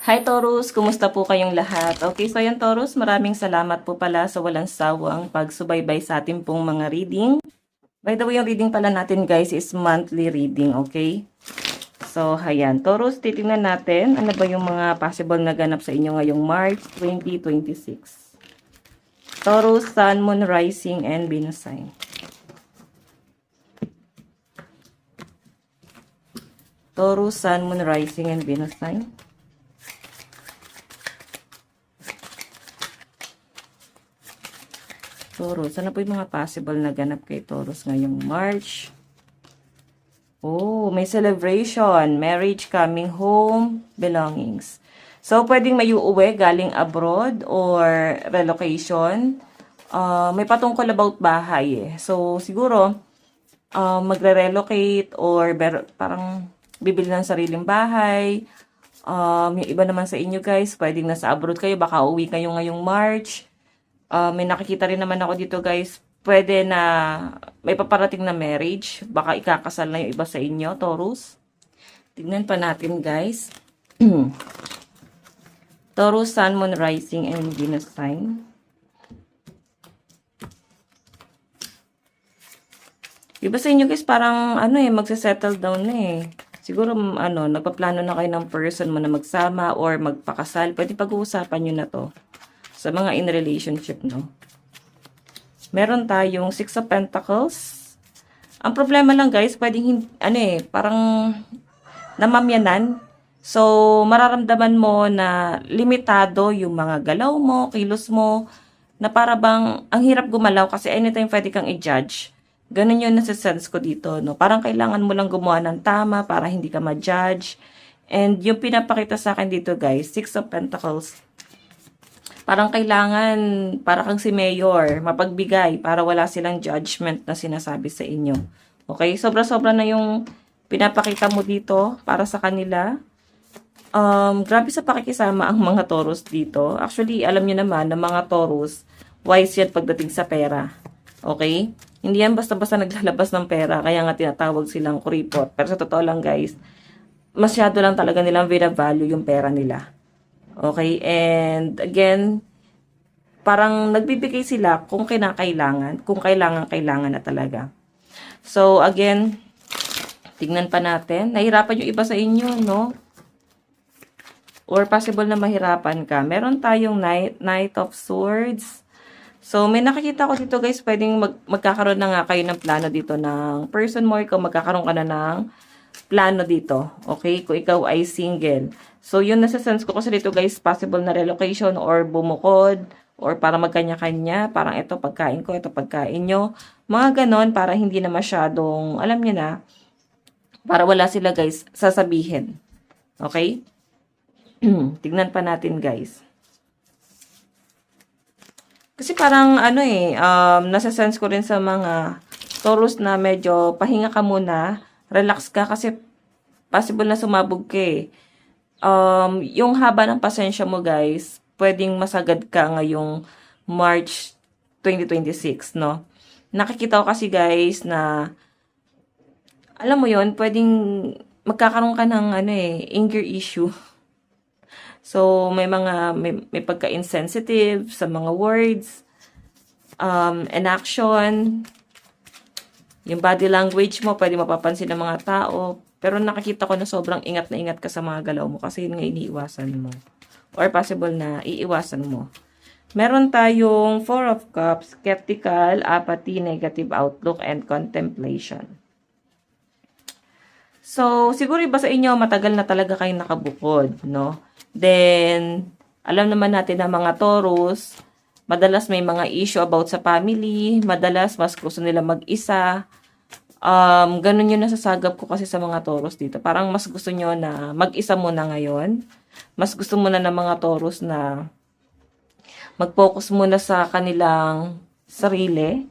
Hi Taurus, kumusta po kayong lahat? Okay, so yan Taurus, maraming salamat po pala sa walang sawang pagsubaybay sa ating pong mga reading. By the way, yung reading pala natin guys is monthly reading, okay? So, hayan. Taurus, titingnan natin ano ba yung mga possible na ganap sa inyo ngayong March 2026. Taurus, Sun, Moon, Rising, and Venus sign. Taurus, Sun, Moon, Rising, and Venus sign. Taurus, ano po yung mga possible na ganap kay Taurus ngayong March? Oh, may celebration, marriage, coming home, belongings. So, pwedeng may uuwi galing abroad or relocation. May patungkol about bahay eh. So, siguro, magre-relocate or parang bibili ng sariling bahay. Yung iba naman sa inyo guys, pwedeng nasa abroad kayo, baka uwi kayo ngayong March. May nakikita rin naman ako dito guys, pwede na may paparating na marriage. Baka ikakasal na yung iba sa inyo, Taurus. Tignan pa natin guys. Taurus, Sun, Moon, Rising, and Venus sign. Iba sa inyo guys, parang magse-settle down na eh. Siguro nagpaplano na kayo ng person mo na magsama or magpakasal. Pwede pag-uusapan nyo na to. Sa mga in relationship, no? Meron tayong Six of Pentacles. Ang problema lang, guys, pwedeng, parang namamyanan. So, mararamdaman mo na limitado yung mga galaw mo, kilos mo, na para bang, ang hirap gumalaw kasi anytime pwede kang i-judge. Ganun yung nasa-sense ko dito, no? Parang kailangan mo lang gumawa ng tama para hindi ka ma-judge. And yung pinapakita sa akin dito, guys, Six of Pentacles, parang kailangan, para kang si Mayor, mapagbigay para wala silang judgment na sinasabi sa inyo. Okay? Sobra-sobra na yung pinapakita mo dito para sa kanila. Grabe sa pakikisama ang mga Taurus dito. Actually, alam nyo naman na mga Taurus, wise yan pagdating sa pera. Okay? Hindi yan basta-basta naglalabas ng pera, kaya nga tinatawag silang kuripot. Pero sa totoo lang guys, masyado lang talaga nilang vina-value yung pera nila. Okay, and again, parang nagbibigay sila kung kinakailangan, kung kailangan na talaga. So, again, tignan pa natin. Nahirapan yung iba sa inyo, no? Or possible na mahirapan ka. Meron tayong Knight of Swords. So, may nakikita ko dito guys, pwedeng magkakaroon na nga kayo ng plano dito ng person mo, ikaw magkakaroon ka na ng plano dito. Okay? Kung ikaw ay single. So, yun nasa sense ko kasi dito guys, possible na relocation or bumukod or para magkanya-kanya. Parang ito pagkain ko, ito pagkain nyo. Mga ganon para hindi na masyadong, alam nyo na, para wala sila guys sasabihin. Okay? Tignan pa natin guys. Kasi parang nasa sense ko rin sa mga Taurus na medyo pahinga ka muna, relax ka kasi possible na sumabog ka eh. Yung haba ng pasensya mo guys, pwedeng masagad ka ngayong March 2026, no? Nakikita ko kasi guys na, alam mo yon pwedeng magkakaroon ka ng anger issue. So, may pagka-insensitive sa mga words, inaction, yung body language mo, pwede mapapansin ng mga tao. Pero nakikita ko na sobrang ingat na ingat ka sa mga galaw mo kasi yun nga iniiwasan mo. Or possible na iiwasan mo. Meron tayong Four of Cups, skeptical, apathy, negative outlook, and contemplation. So, siguro iba sa inyo, matagal na talaga kayong nakabukod, no? Then, alam naman natin na mga Taurus, madalas may mga issue about sa family, madalas mas gusto nila mag-isa. Ganun yung nasasagap ko kasi sa mga Taurus dito. Parang mas gusto nyo na mag-isa muna ngayon. Mas gusto muna ng mga Taurus na mag-focus muna sa kanilang sarili.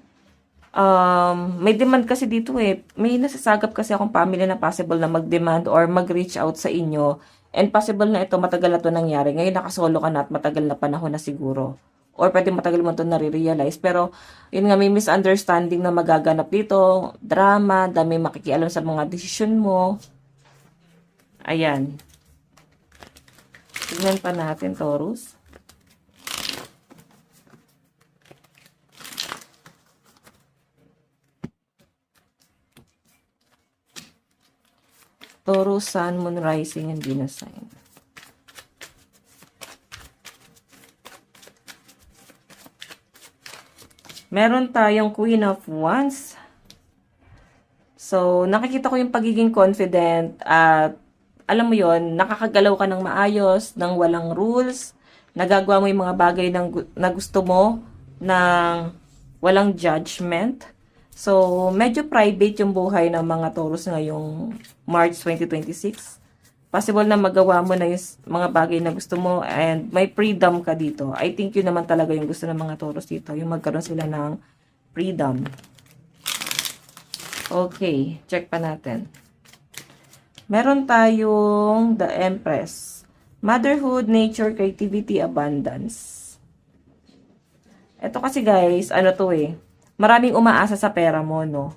May demand kasi dito eh. May nasasagap kasi akong family na possible na mag-demand or mag-reach out sa inyo. And possible na ito, matagal na ito nangyari. Ngayon nakasolo ka na at matagal na panahon na siguro. Or pwede matagal mo ito nare-realize. Pero, yun nga, may misunderstanding na magaganap dito. Drama, dami makikialam sa mga desisyon mo. Ayan. Tignan pa natin, Taurus. Taurus, Sun, Moon, Rising, and Venus sign. Meron tayong Queen of Wands. So, nakikita ko yung pagiging confident at alam mo yon, nakakagalaw ka ng maayos, ng walang rules, nagagawa mo yung mga bagay na gusto mo, ng walang judgment. So, medyo private yung buhay ng mga Taurus ngayong March 2026. Possible na magawa mo na yung mga bagay na gusto mo and may freedom ka dito. I think yun naman talaga yung gusto ng mga Taurus dito, yung magkaroon sila ng freedom. Okay, check pa natin. Meron tayong The Empress. Motherhood, nature, creativity, abundance. Ito kasi guys, ano to eh, maraming umaasa sa pera mo, no?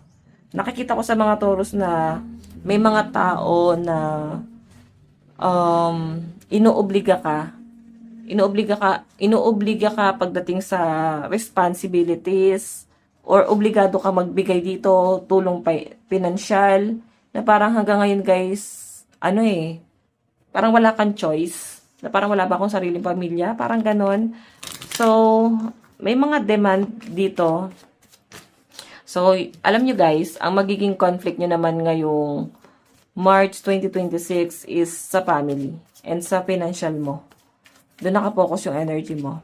Nakikita ko sa mga Taurus na may mga tao na inuobliga ka pagdating sa responsibilities or obligado ka magbigay dito tulong pinansyal na parang hanggang ngayon guys ano eh parang wala kang choice na parang wala ba akong sariling pamilya parang ganon. So may mga demand dito. So alam nyo guys, ang magiging conflict nyo naman ngayong March 2026 is sa family and sa financial mo. Doon nakapokus yung energy mo.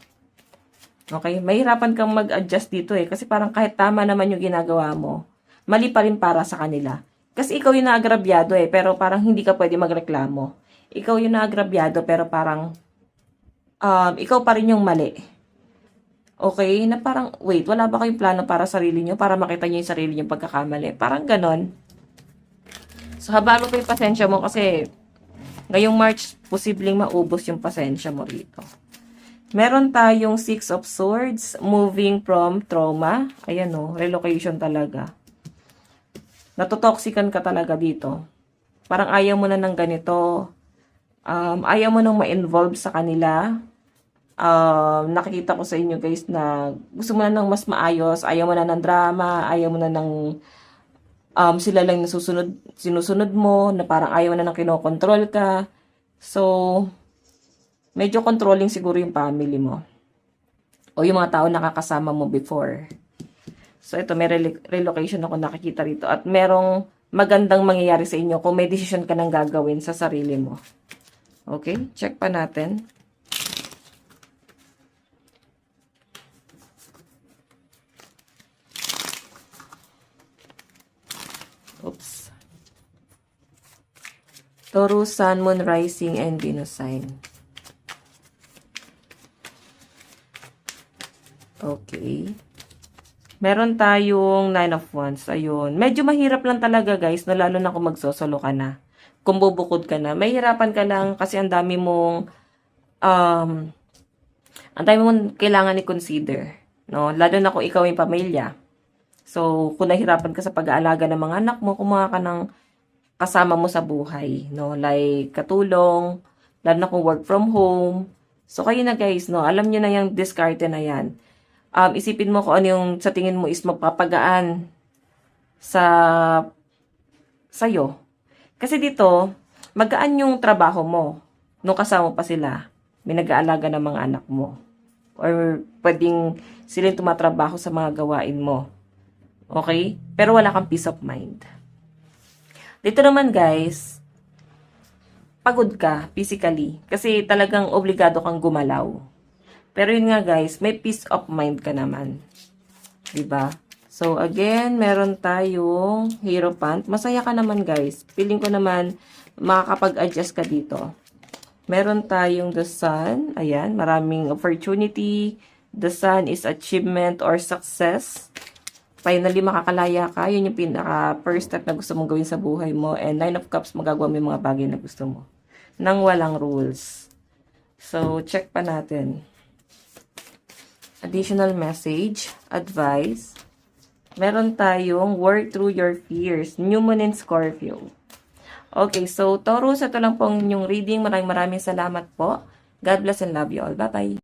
Okay? Mahirapan kang mag-adjust dito eh. Kasi parang kahit tama naman yung ginagawa mo, mali pa rin para sa kanila. Kasi ikaw yung naagrabyado eh. Pero parang hindi ka pwede magreklamo. Ikaw yung naagrabyado pero parang ikaw pa rin yung mali. Okay? Na parang, wait, wala ba kayong plano para sarili nyo? Para makita nyo yung sarili nyo pagkakamali? Parang ganon. So, habalo pa yung pasensya mo kasi ngayong March, posibleng maubos yung pasensya mo rito. Meron tayong Six of Swords, moving from trauma. Ayan o, relocation talaga. Natutoxican ka talaga dito. Parang ayaw mo na ng ganito. Ayaw mo nang ma-involve sa kanila. Nakikita ko sa inyo guys na gusto mo na ng mas maayos. Ayaw mo na ng drama. Ayaw mo na ng sila lang sinusunod mo, na parang ayaw na nang kinokontrol ka. So, medyo controlling siguro yung family mo. O yung mga tao nakakasama mo before. So, ito, may relocation ako nakikita rito. At merong magandang mangyayari sa inyo kung may decision ka nang gagawin sa sarili mo. Okay? Check pa natin. Oops. Taurus, Sun, Moon, Rising, and Venus sign. Okay. Meron tayong Nine of Wands. Ayun. Medyo mahirap lang talaga guys, no, lalo na kung magsosolo ka na. Kung bubukod ka na. Mahirapan ka lang kasi ang dami mong kailangan i-consider. No? Lalo na kung ikaw yung pamilya. So, kung nahirapan ka sa pag-aalaga ng mga anak mo, kumuha ka ng kasama mo sa buhay, no? Like, katulong, lalo na kung work from home. So, kayo na guys, no? Alam nyo na yung diskarte na yan. Isipin mo kung ano yung sa tingin mo is magpapagaan sa'yo. Kasi dito, magaan yung trabaho mo nung kasama pa sila. May nag-aalaga ng mga anak mo. Or pwedeng silang tumatrabaho sa mga gawain mo. Okay? Pero wala kang peace of mind. Dito naman guys, pagod ka physically. Kasi talagang obligado kang gumalaw. Pero yun nga guys, may peace of mind ka naman. Diba? So again, meron tayong Hierophant. Masaya ka naman guys. Feeling ko naman, makakapag-adjust ka dito. Meron tayong The Sun. Ayan, maraming opportunity. The Sun is achievement or success. Finally, makakalaya ka. Yun yung pinaka-first step na gusto mong gawin sa buhay mo. And Nine of Cups, magagawa mo yung mga bagay na gusto mo. Nang walang rules. So, check pa natin. Additional message, advice. Meron tayong work through your fears. New Moon in Scorpio. Okay, so Taurus, ito lang pong yung reading. Maraming salamat po. God bless and love you all. Bye-bye.